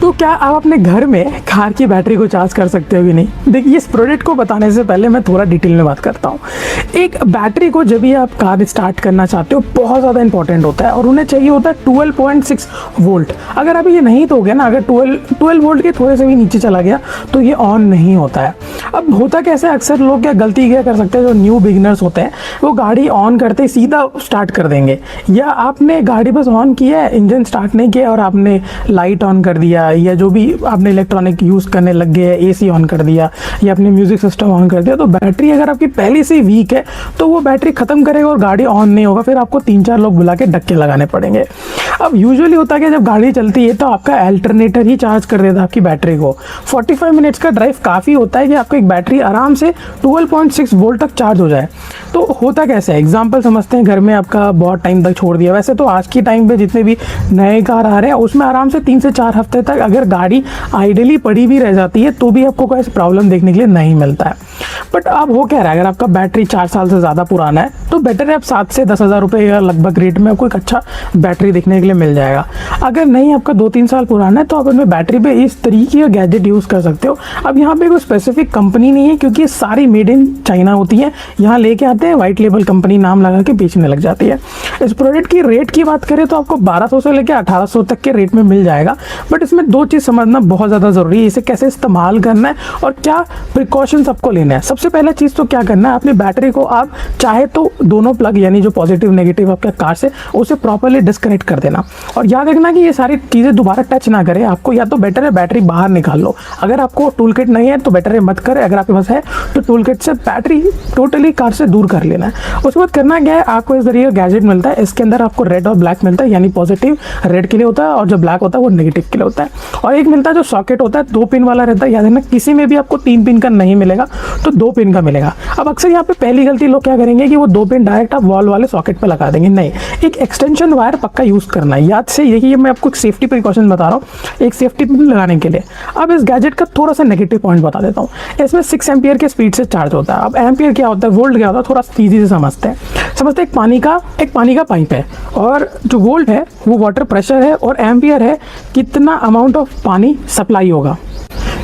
तो क्या आप अपने घर में कार की बैटरी को चार्ज कर सकते हो कि नहीं? देखिए, इस प्रोडक्ट को बताने से पहले मैं थोड़ा डिटेल में बात करता हूँ। एक बैटरी को जब भी आप कार स्टार्ट करना चाहते हो बहुत ज़्यादा इंपॉर्टेंट होता है और उन्हें चाहिए होता है 12.6 वोल्ट। अगर अभी ये नहीं तो हो गया ना, अगर 12 वोल्ट के थोड़े से भी नीचे चला गया तो ये ऑन नहीं होता है। अब होता कैसे, अक्सर लोग क्या गलती क्या कर सकते हैं, जो न्यू बिगिनर्स होते हैं वो गाड़ी ऑन करते ही सीधा स्टार्ट कर देंगे, या आपने गाड़ी बस ऑन किया है, इंजन स्टार्ट नहीं किया और आपने लाइट ऑन कर दिया, या जो भी आपने इलेक्ट्रॉनिक यूज़ करने लग गए, एसी ऑन कर दिया या अपने म्यूजिक सिस्टम ऑन कर दिया। तो बैटरी अगर आपकी पहले से वीक है तो वो बैटरी ख़त्म करेगा और गाड़ी ऑन नहीं होगा, फिर आपको 3-4 लोग बुला के डक्के लगाने पड़ेंगे। अब यूजुअली होता है कि जब गाड़ी चलती है तो आपका अल्टरनेटर ही चार्ज कर देता है आपकी बैटरी को। 45 मिनट्स का ड्राइव काफ़ी होता है कि आपकी एक बैटरी आराम से 12.6 वोल्ट तक चार्ज हो जाए। तो होता कैसे है, एग्जाम्पल समझते हैं। घर में आपका बहुत टाइम तक छोड़ दिया, वैसे तो आज की टाइम पे जितने भी नए कार आ रहे हैं उसमें आराम से 3 से 4 हफ्ते तक अगर गाड़ी आइडली पड़ी भी रह जाती है तो भी आपको कोई प्रॉब्लम देखने के लिए नहीं मिलता है। बट अब हो क्या रहा है, अगर आपका बैटरी 4 साल से ज़्यादा पुराना है तो बेटर है आप 7 से 10 हज़ार रुपये या लगभग रेट में आपको एक अच्छा बैटरी देखने के लिए मिल जाएगा। अगर नहीं, आपका 2-3 साल पुराना है तो आप अपने बैटरी पे इस तरीके का गैजेट यूज़ कर सकते हो। अब यहाँ पे कोई स्पेसिफिक कंपनी नहीं है क्योंकि ये सारी मेड इन चाइना होती हैं, यहाँ लेके आते हैं, वाइट लेबल कंपनी नाम लगा के बेचने लग जाती है। इस प्रोडक्ट की रेट की बात करें तो आपको 1200 से लेकर 1800 तक के रेट में मिल जाएगा। बट इसमें 2 चीज़ समझना बहुत ज़्यादा ज़रूरी है, इसे कैसे इस्तेमाल करना है और क्या प्रिकॉशंस आपको लेना है। सबसे पहला चीज़ तो क्या करना है, अपनी बैटरी को आप चाहे तो दोनों प्लग यानी जो पॉजिटिव नेगेटिव आपके कार से उसे प्रॉपर्ली डिस्कनेक्ट कर देना और याद रखना कि ये सारी चीज़ें दोबारा टच ना करें आपको। या तो बेटर है बैटरी बाहर निकाल लो, अगर आपको टूल किट नहीं है तो बेटर है मत करें, अगर आपके पास है तो टूल किट से बैटरी टोटली कार से दूर कर लेना है। उसके बाद करना क्या है, आपको इस तरीके का गैजेट मिलता है, इसके अंदर आपको रेड और ब्लैक मिलता है, यानी पॉजिटिव रेड के लिए होता है और जो ब्लैक होता है वो नेगेटिव के लिए होता है। और एक मिलता है जो सॉकेट होता है 2 पिन वाला रहता है, याद रखना किसी में भी आपको 3 पिन का नहीं मिलेगा तो 2 पिन का मिलेगा। अब अक्सर यहाँ पे पहली गलती लोग क्या करेंगे कि वो 2 पिन डायरेक्ट आप वॉल वाले सॉकेट पे लगा देंगे, नहीं, एक एक्सटेंशन वायर पक्का यूज़ करना है। याद से यही मैं आपको एक सेफ्टी प्रिकॉशन बता रहा हूँ, एक सेफ्टी पिन लगाने के लिए। अब इस गैजेट का थोड़ा सा नेगेटिव पॉइंट बता देता हूँ, इसमें 6 एम्पियर के स्पीड से चार्ज होता है। अब एम्पियर क्या होता है, वोल्ट क्या होता है, थोड़ा सीधी से समझते हैं। एक पानी का पाइप है और जो वोल्ट है वो वाटर प्रेशर है और एम्पियर है कितना अमाउंट ऑफ पानी सप्लाई होगा।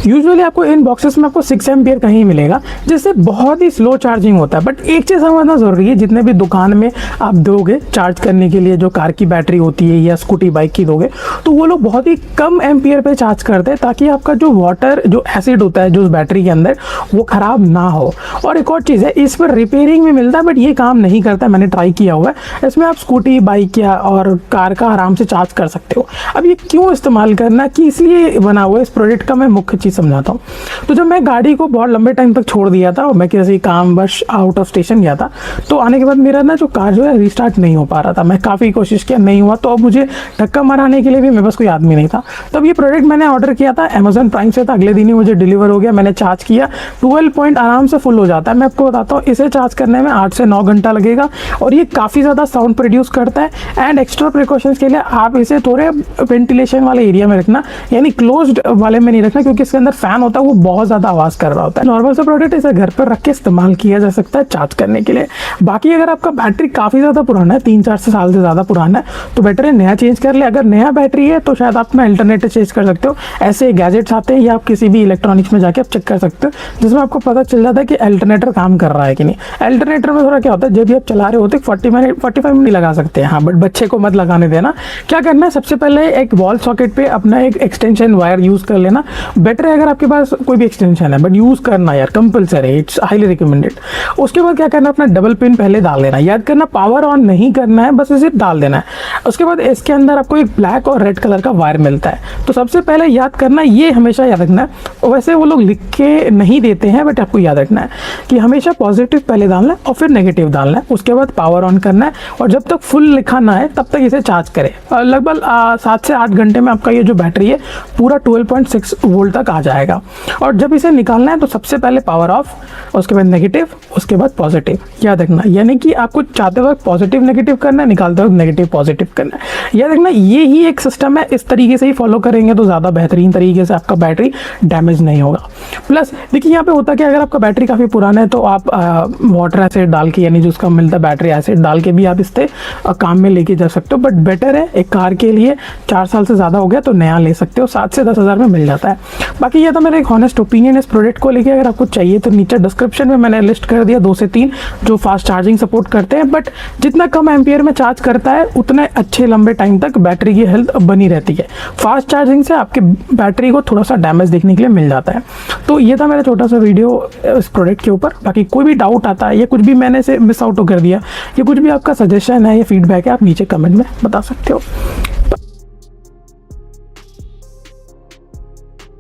यूजुअली आपको इन बॉक्सेस में आपको 6 एम्पियर का ही मिलेगा, जिससे बहुत ही स्लो चार्जिंग होता है। बट एक चीज़ समझना ज़रूरी है, जितने भी दुकान में आप दोगे चार्ज करने के लिए जो कार की बैटरी होती है या स्कूटी बाइक की दोगे तो वो लोग बहुत ही कम एम्पियर पे चार्ज करते हैं ताकि आपका जो वाटर जो एसिड होता है जो उस बैटरी के अंदर वो ख़राब ना हो। और एक और चीज़ है, इस पर रिपेयरिंग में मिलता है बट ये काम नहीं करता, मैंने ट्राई किया हुआ है। इसमें आप स्कूटी बाइक या और कार का आराम से चार्ज कर सकते हो। अब ये क्यों इस्तेमाल करना, कि इसलिए बना हुआ है इस प्रोडक्ट का मैं मुख्य चीज़ समझाता हूँ। तो जब मैं गाड़ी को बहुत लंबे टाइम तक छोड़ दिया था और मैं किसी काम बस आउट ऑफ स्टेशन गया था तो आने के बाद मेरा ना जो कार जो है रिस्टार्ट नहीं हो पा रहा था। मैं काफ़ी कोशिश किया, नहीं हुआ, तो अब मुझे धक्का मारने के लिए भी मेरे पास कोई आदमी नहीं था। तब ये प्रोडक्ट मैंने ऑर्डर किया था, अमेजॉन प्राइम से था, अगले दिन ही मुझे डिलीवर हो गया। मैंने चार्ज किया, 12 पॉइंट आराम से फुल हो जाता है। मैं आपको बताता हूँ, इसे चार्ज करने में 8 से 9 घंटा लगेगा और ये काफ़ी ज़्यादा साउंड प्रोड्यूस करता है। एंड एक्स्ट्रा प्रिकॉशंस के लिए आप इसे थोड़े वेंटिलेशन वाले एरिया में रखना, यानी क्लोज्ड वाले में नहीं रखना, क्योंकि इसके अंदर फैन होता है वो बहुत ज़्यादा आवाज़ कर रहा होता है। नॉर्मल सा प्रोडक्ट इसे घर पर रख के इस्तेमाल किया जा सकता है चार्ज करने के लिए। बाकी अगर आपका बैटरी काफ़ी ज़्यादा पुराना है, 3-4 साल से ज़्यादा पुराना है, तो बेटर है नया चेंज कर ले। अगर नया बैटरी है तो शायद आप अपना अल्टरनेटर चेंज कर सकते हो। ऐसे गैजेट्स आते हैं या आप किसी भी इलेक्ट्रॉनिक्स में जाके आप चेक कर सकते हो, जिसमें आपको पता चल जाता है कि अल्टरनेटर काम कर रहा है कि नहीं। अल्टरनेटर में थोड़ा क्या होता है, जब भी आप चला रहे होते 45 मिनट लगा सकते हैं, हाँ, बट बच्चे को मत लगाने देना। क्या करना है, सबसे पहले एक वॉल सॉकेट पे अपना एक एक्सटेंशन वायर यूज़ कर लेना। बेटर है अगर आपके पास कोई भी एक्सटेंशन है, बट यूज़ करना यार कंपलसरी, इट्स हाईली रिकमेंडेड। उसके बाद क्या करना, अपना डबल पिन पहले डाल देना। याद करना पावर ऑन नहीं करना है, बस इसे डाल देना है। उसके बाद इसके अंदर आपको एक ब्लैक और रेड कलर का वायर मिलता है। तो सबसे पहले याद करना, ये हमेशा याद रखना है, वैसे वो लोग लिख के नहीं देते हैं बट आपको याद रखना है कि हमेशा पॉजिटिव पहले डालना है और फिर नेगेटिव डालना है। उसके बाद पावर ऑन करना है और जब तक फुल लिखा ना है तब तक इसे चार्ज करें। लगभग 7 से 8 घंटे में आपका ये जो बैटरी है पूरा 12.6 वोल्ट तक आ आ जाएगा। और जब इसे निकालना है तो सबसे पहले पावर ऑफ, उसके बाद नेगेटिव, उसके बाद पॉजिटिव, याद रखना। यानी कि आपको चाहते वक्त पॉजिटिव नेगेटिव करना है, निकालते वक्त नेगेटिव पॉजिटिव करना है, याद रखना। ये ही एक सिस्टम है, इस तरीके से ही फॉलो करेंगे तो ज़्यादा बेहतरीन तरीके से आपका बैटरी डैमेज नहीं होगा। प्लस देखिए यहाँ पे होता क्या, अगर आपका बैटरी काफ़ी पुराना है तो आप वाटर एसिड डाल के, यानी जो उसका मिलता है बैटरी एसिड डाल के भी आप इससे काम में लेके जा सकते हो। बट बेटर है, एक कार के लिए 4 साल से ज़्यादा हो गया तो नया ले सकते हो, 7 से 10 हज़ार में मिल जाता है। बाकी ये तो मेरा एक हॉनेस्ट ओपिनियन इस प्रोडक्ट को लेके। अगर आपको चाहिए तो नीचे डिस्क्रिप्शन में मैंने लिस्ट कर दिया 2 से 3 जो फास्ट चार्जिंग सपोर्ट करते हैं। बट जितना कम एम्पियर में चार्ज करता है उतने अच्छे लंबे टाइम तक बैटरी की हेल्थ बनी रहती है। फास्ट चार्जिंग से आपके बैटरी को थोड़ा सा डैमेज देखने के लिए मिल जाता है। तो ये था मेरा छोटा सा वीडियो इस प्रोडक्ट के ऊपर। बाकी कोई भी डाउट आता है या कुछ भी मैंने से मिस आउट कर दिया या कुछ भी आपका सजेशन है या फीडबैक है, आप नीचे कमेंट में बता सकते हो।